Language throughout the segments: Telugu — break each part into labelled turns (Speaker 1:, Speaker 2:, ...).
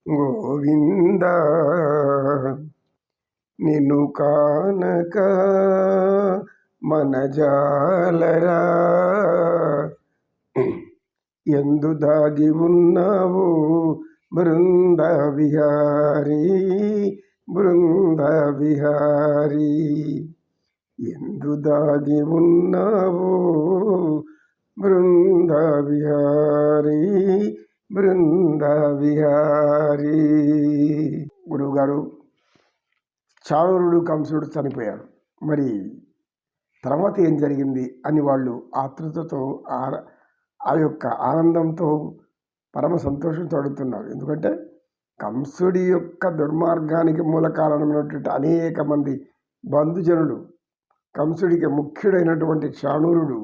Speaker 1: గోవింద నిన్ను కానక మనజాలరా ఎందు దాగి ఉన్నావు బృంద విహారీ బృంద విహారీ ఎందు దాగి ఉన్నావు బృంద విహారీ బృంద విహారీ. గురువుగారు, చాణూరుడు కంసుడు చనిపోయారు, మరి తర్వాత ఏం జరిగింది అని వాళ్ళు ఆతృతతో ఆ యొక్క ఆనందంతో పరమ సంతోషంతో అడుగుతున్నారు. ఎందుకంటే కంసుడి యొక్క దుర్మార్గానికి మూల కారణమైనటువంటి అనేక మంది బంధుజనులు, కంసుడికి ముఖ్యుడైనటువంటి చాణూరుడు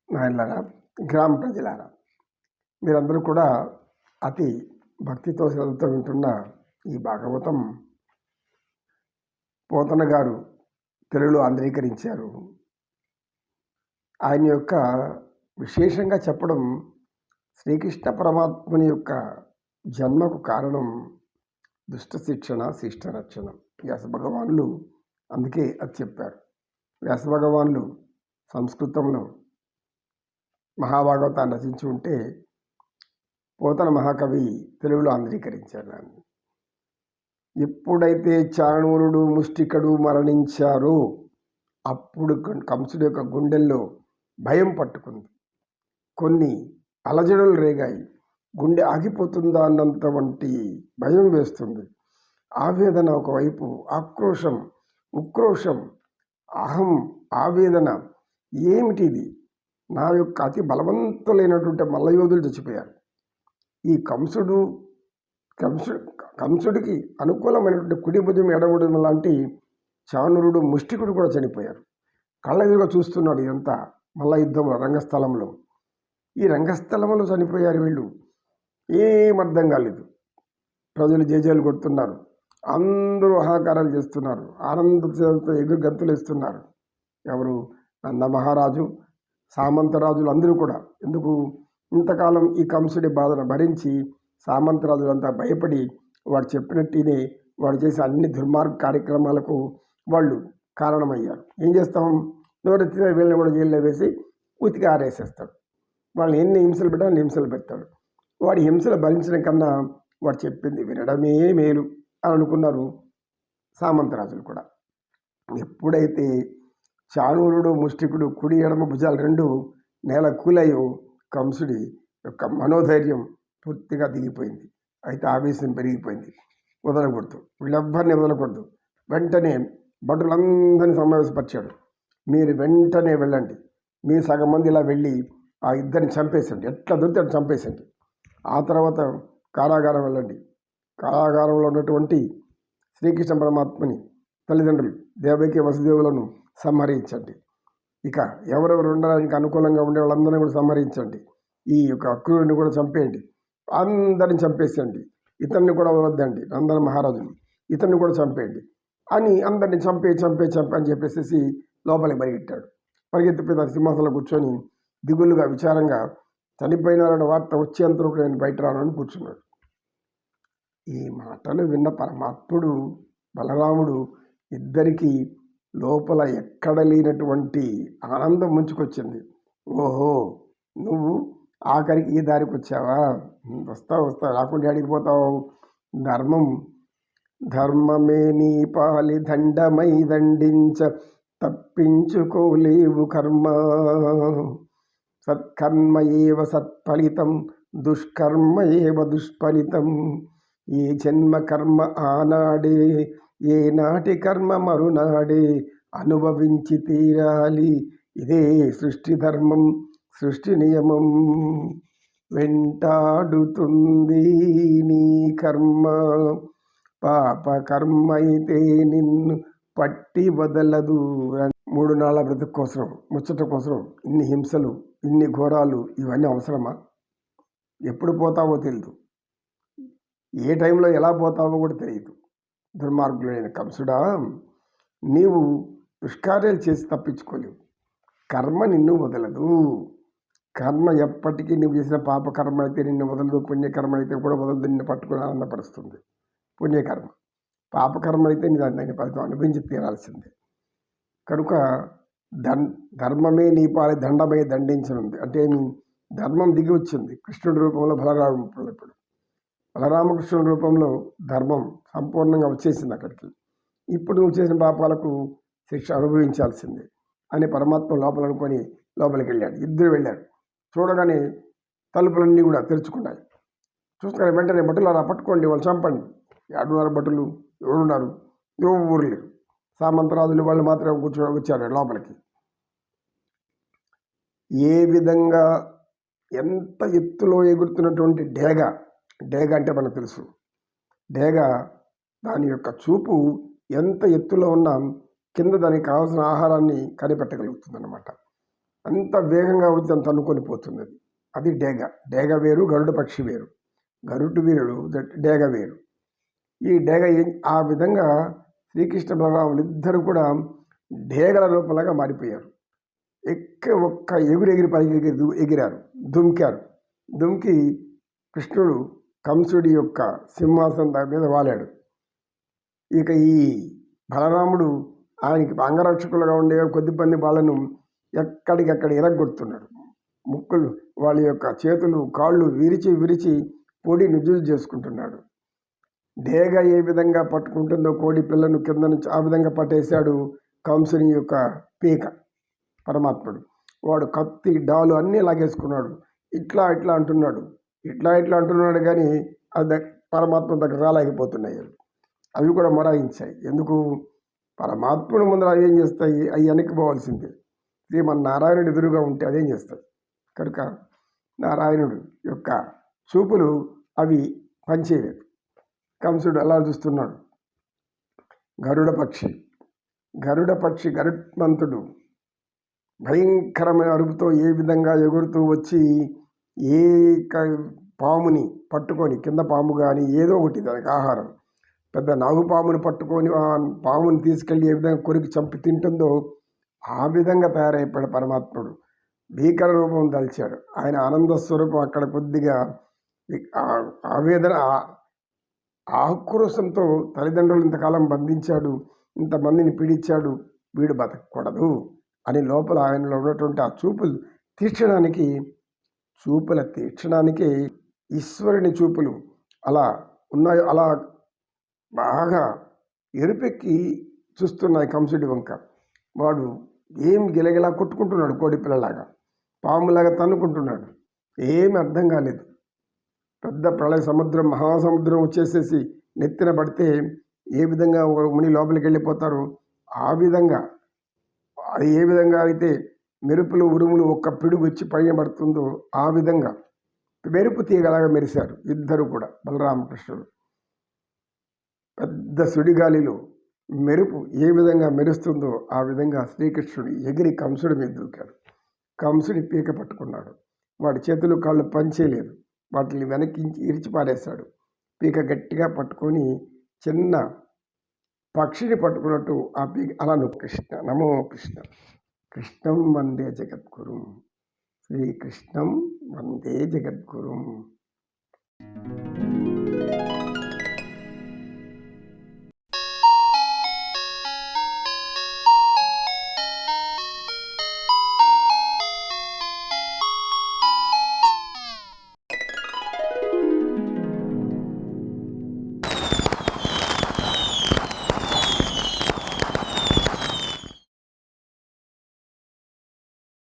Speaker 1: నాయనలారా, గ్రామ ప్రజలారా, మీరందరూ కూడా అతి భక్తితో శ్రద్ధతో వింటున్న ఈ భాగవతం పోతన గారు తెలుగులో ఆంధ్రీకరించారు. ఆయన యొక్క విశేషంగా చెప్పడం శ్రీకృష్ణ పరమాత్మని యొక్క జన్మకు కారణం దుష్ట శిక్షణ శిష్ట రక్షణ. వ్యాస భగవానులు అందుకే అది చెప్పారు. వ్యాస భగవానులు సంస్కృతంలో మహాభాగవతాన్ని రచించి ఉంటే పోతన మహాకవి తెలుగులో ఆంధ్రీకరించారు. ఎప్పుడైతే చాణూరుడు ముష్టికడు మరణించారో అప్పుడు కంసుడి యొక్క గుండెల్లో భయం పట్టుకుంది. కొన్ని అలజడులు రేగాయి. గుండె ఆగిపోతుందా అన్నంత వంటి భయం వేస్తుంది. ఆవేదన ఒకవైపు, ఆక్రోశం, ఉక్రోషం, అహం, ఆవేదన. ఏమిటిది? నా యొక్క అతి బలవంతులైనటువంటి మల్లయోధులు చచ్చిపోయారు. ఈ కంసుడికి అనుకూలమైనటువంటి కుడి భుజం ఎడబుజం లాంటి చాణూరుడు ముష్టికుడు కూడా చనిపోయారు. కళ్ళ ఎదురుగా చూస్తున్నాడు ఇదంతా మల్ల యుద్ధంలో, రంగస్థలంలో. ఈ రంగస్థలంలో చనిపోయారు వీళ్ళు. ఏమర్థం కాలేదు. ప్రజలు జేజేలు కొడుతున్నారు, అందరూ ఆహాకారాలు చేస్తున్నారు, ఆనందంతో ఎగురు గంతులు వేస్తున్నారు. ఎవరు? నందమహారాజు, సామంతరాజులు అందరూ కూడా. ఎందుకు? ఇంతకాలం ఈ కంసుడి బాధను భరించి సామంతరాజులంతా భయపడి వాడు చెప్పినట్టునే వాడు చేసే అన్ని దుర్మార్గ కార్యక్రమాలకు వాళ్ళు కారణమయ్యారు. ఏం చేస్తాం? నోరెత్తితే వీళ్ళని కూడా జైల్లో వేసి ఉతికి ఆరేసేస్తాడు. వాళ్ళని ఎన్ని హింసలు పెట్టా అన్ని హింసలు పెడతాడు. వాడి హింసలు భరించడం కన్నా వాడు చెప్పింది వినడమే మేలు అని అనుకున్నారు సామంతరాజులు కూడా. ఎప్పుడైతే చాణూరుడు ముష్టికుడు కుడి ఎడమ భుజాలు రెండు నేల కూలయ్యో కంసుడి యొక్క మనోధైర్యం పూర్తిగా దిగిపోయింది. అయితే ఆవేశం పెరిగిపోయింది. వదలకూడదు, వీళ్ళెవ్వరిని వదలకూడదు. వెంటనే భటులందరినీ సమావేశపరిచాడు. మీరు వెంటనే వెళ్ళండి, మీ సగం మంది ఇలా వెళ్ళి ఆ ఇద్దరిని చంపేసండి, ఎట్లా దొరికితే అట్లా చంపేసండి. ఆ తర్వాత కారాగారం వెళ్ళండి. కారాగారంలో ఉన్నటువంటి శ్రీకృష్ణ పరమాత్మని తల్లిదండ్రులు దేవకి వసుదేవులను సంహరించండి. ఇక ఎవరెవరు ఉండడానికి అనుకూలంగా ఉండే వాళ్ళందరినీ కూడా సంహరించండి. ఈ యొక్క అక్రూరుని కూడా చంపేయండి, అందరిని చంపేసేయండి. ఇతన్ని కూడా వదలొద్దండి, నందన మహారాజుని, ఇతన్ని కూడా చంపేయండి అని అందరిని చంపే అని చెప్పేసి లోపలికి పరిగెట్టాడు. పరిగెత్తిపోయి సింహాసనంలో కూర్చొని దిగులుగా విచారంగా చనిపోయినారన్న వార్త వచ్చేంతవరకు నేను బయట రానని కూర్చున్నాడు. ఈ మాటలు విన్న పరమాత్ముడు బలరాముడు ఇద్దరికీ లోపల ఎక్కడ లేనటువంటి ఆనందం ముంచుకొచ్చింది. ఓహో, నువ్వు ఆఖరికి ఈ దారికి వచ్చావా? వస్తావు రాకుండా అడిగి పోతావు. ధర్మమే నీ పాలి దండమై దండించ తప్పించుకోలేవు కర్మ. సత్కర్మ ఏవ సత్ఫలితం, దుష్కర్మ ఏవ దుష్ఫలితం. ఏ జన్మ కర్మ ఆనాడే, ఏ నాటి కర్మ మరునాడే అనుభవించి తీరాలి. ఇదే సృష్టి ధర్మం, సృష్టి నియమం. వెంటాడుతుంది నీ కర్మ, పాప కర్మ అయితే నిన్ను పట్టి వదలదు. 3 నాళ్ళ బ్రతుకు కోసం, ముచ్చట కోసం ఇన్ని హింసలు, ఇన్ని ఘోరాలు, ఇవన్నీ అవసరమా? ఎప్పుడు పోతావో తెలియదు, ఏ టైంలో ఎలా పోతావో కూడా తెలియదు. దుర్మార్గులైన కంసుడా, నీవు దుష్కార్యాలు చేసి తప్పించుకోలేవు. కర్మ నిన్ను వదలదు. కర్మ ఎప్పటికీ నువ్వు చేసిన పాపకర్మ అయితే నిన్ను వదలదు, పుణ్యకర్మ అయితే కూడా వదలదు. నిన్ను పట్టుకుని ఆనందపరుస్తుంది పుణ్యకర్మ. పాపకర్మ అయితే నీ దాన్ని ఫలితం అనుభవించి తీరాల్సిందే. కనుక ధర్మమే నీ పాలి దండమై దండించనుంది. అంటే ధర్మం దిగి వచ్చింది కృష్ణుడి రూపంలో, బలరాముడు. ఇప్పుడు బలరామకృష్ణుడి రూపంలో ధర్మం సంపూర్ణంగా వచ్చేసింది అక్కడికి. ఇప్పుడు నువ్వు చేసిన పాపాలకు శిక్ష అనుభవించాల్సిందే అని పరమాత్మ లోపల అనుకొని లోపలికి వెళ్ళాడు. ఇద్దరు వెళ్ళారు. చూడగానే తలుపులన్నీ కూడా తెరుచుకున్నాయి. చూసుకుని వెంటనే భటులారా పట్టుకోండి, వాళ్ళు చంపండి. ఏడున్నారు భటులు, ఎవరున్నారు? ఎవరు లేరు. సామంతరాజులు వాళ్ళు మాత్రం వచ్చారు లోపలికి. ఏ విధంగా ఎంత ఎత్తులో ఎగురుతున్నటువంటి డేగ అంటే మనకు తెలుసు. డేగ దాని యొక్క చూపు ఎంత ఎత్తులో ఉన్నా కింద దానికి కావాల్సిన ఆహారాన్ని కనిపెట్టగలుగుతుంది అన్నమాట. అంత వేగంగా వచ్చి అంత అనుకొని పోతుంది. అది డేగ వేరు, గరుడ పక్షి వేరు. గరుడు వీరుడు, డేగ వేరు. ఈ డేగ ఆ విధంగా శ్రీకృష్ణ బలరాములు ఇద్దరు కూడా డేగల రూపంలాగా మారిపోయారు. ఒక్క ఎగిరి పైకి ఎగిరారు, దుమ్కి కృష్ణుడు కంసుడి యొక్క సింహాసనం మీద వాలాడు. ఇక ఈ బలరాముడు ఆయనకి అంగరక్షకులుగా ఉండే కొద్దిమంది వాళ్ళను ఎక్కడికక్కడ ఇరగొడుతున్నాడు. ముక్కులు, వాళ్ళ యొక్క చేతులు కాళ్ళు విరిచి పొడి నుజ్జులు చేసుకుంటున్నాడు. డేగ ఏ విధంగా పట్టుకుంటుందో కోడి పిల్లను కింద నుంచి, ఆ విధంగా పట్టేశాడు కంసుని యొక్క పీక పరమాత్ముడు. వాడు కత్తి డాలు అన్నీ లాగేసుకున్నాడు. ఇట్లా అంటున్నాడు కానీ అది పరమాత్మ దగ్గర రాలేకపోతున్నాయి. అవి కూడా మొరాయించాయి. ఎందుకు? పరమాత్ముడు ముందర అవి ఏం చేస్తాయి? అవి వెనక్కిపోవాల్సిందే. శ్రీమన్నారాయణుడు ఎదురుగా ఉంటే అదేం చేస్తాయి? కనుక నారాయణుడు యొక్క చూపులు అవి పనిచేయలేదు. కంసుడు అలా చూస్తున్నాడు. గరుడ పక్షి గరుత్మంతుడు భయంకరమైన అరుపుతో ఏ విధంగా ఎగురుతూ వచ్చి ఏ పాముని పట్టుకొని, కింద పాము కానీ ఏదో ఒకటి దానికి ఆహారం, పెద్ద నాగుపాముని పట్టుకొని ఆ పాముని తీసుకెళ్ళి ఏ విధంగా కొరికి చంపి తింటుందో ఆ విధంగా తయారైపోయాడు పరమాత్ముడు. భీకర రూపం దాల్చాడు. ఆయన ఆనంద స్వరూపం అక్కడ కొద్దిగా ఆవేదన, ఆక్రోశంతో తల్లిదండ్రులు ఇంతకాలం బంధించాడు, ఇంతమందిని పీడించాడు, వీడు బతకూడదు అని లోపల ఆయనలో ఉన్నటువంటి ఆ చూపుల తీక్షణానికి ఈశ్వరుని చూపులు అలా ఉన్నాయో అలా బాగా ఎరుపెక్కి చూస్తున్నాయి కంసుడి వంక. వాడు ఏం గిలగిలా కొట్టుకుంటున్నాడు, కోడి పిల్లలాగా, పాములాగా తన్నుకుంటున్నాడు. ఏమి అర్థం కాలేదు. పెద్ద ప్రళయ సముద్రం, మహాసముద్రం వచ్చేసేసి నెత్తిన పడితే ఏ విధంగా ముని లోపలికి వెళ్ళిపోతారు, ఆ విధంగా, అది ఏ విధంగా అయితే మెరుపులు ఉరుములు ఒక్క పిడుగు వచ్చి పైన పడుతుందో ఆ విధంగా మెరుపు తీగలాగా మెరిశారు ఇద్దరు కూడా. బలరామకృష్ణుడు పెద్ద సుడిగాలిలో మెరుపు ఏ విధంగా మెరుస్తుందో ఆ విధంగా శ్రీకృష్ణుడు ఎగిరి కంసుడి మీద దూకాడు. కంసుడి పీక పట్టుకున్నాడు. వాడి చేతులు కాళ్ళు పనిచేయలేదు. వాటిని వెనక్కి ఇరిచి పారేశాడు. పీక గట్టిగా పట్టుకొని చిన్న పక్షిని పట్టుకున్నట్టు ఆ పీక అలా కృష్ణ నమో కృష్ణ. కృష్ణం వందే జగద్గురుం, శ్రీకృష్ణం వందే జగద్గురుం.